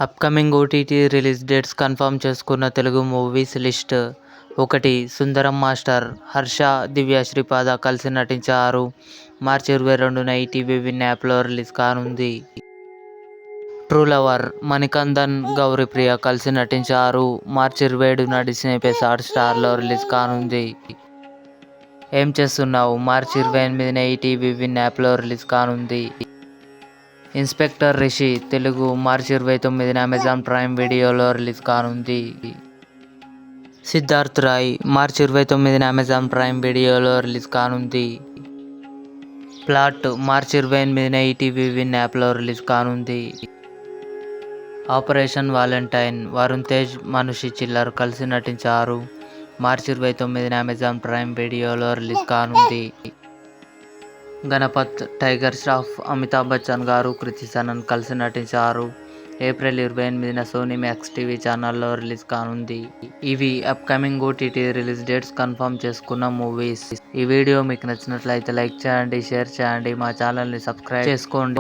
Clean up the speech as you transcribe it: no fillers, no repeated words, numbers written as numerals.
Upcoming OTT release dates confirm చేసుకున్న Telugu movies list. 1. Sundaram master. Harsha, Divya Sripada కలిసి నటించారు. మార్చి 22న ఈటీవీ విన్ యాప్లో రిలీజ్ కానుంది. True lover. మణికందన్, గౌరీప్రియ కలిసి నటించారు. మార్చి 27న డిస్నీ ప్లస్ హాట్స్టార్లో రిలీజ్ కానుంది. ఏం చేస్తున్నావ్. మార్చి 28న ఈటీవీ విన్ యాప్లో రిలీజ్ కానుంది. ఇన్స్పెక్టర్ రిషి తెలుగు మార్చి 29న అమెజాన్ ప్రైమ్ వీడియోలో రిలీజ్ కానుంది. సిద్ధార్థ్ రాయ్ మార్చి 29న అమెజాన్ ప్రైమ్ వీడియోలో రిలీజ్ కానుంది. ప్లాట్ మార్చి 28న ఈటీవీ విన్ యాప్లో రిలీజ్ కానుంది. Operation valentine. వరుణ్ తేజ్, మనుషి చిల్లర్ కలిసి నటించారు. మార్చి 29న అమెజాన్ ప్రైమ్ వీడియోలో రిలీజ్ కానుంది. గణపత్. టైగర్ ష్రాఫ్, అమితాబ్ బచ్చన్ గారు, కృతి సనన్ కలిసి నటించారు. ఏప్రిల్ 28న సోనీ మ్యాక్స్ టీవీ ఛానల్లో రిలీజ్ కానుంది. ఇవి upcoming OTT release dates confirm చేసుకున్న మూవీస్. ఈ వీడియో మీకు నచ్చినట్లయితే లైక్ చేయండి, షేర్ చేయండి, మా ఛానల్ని సబ్స్క్రైబ్ చేసుకోండి.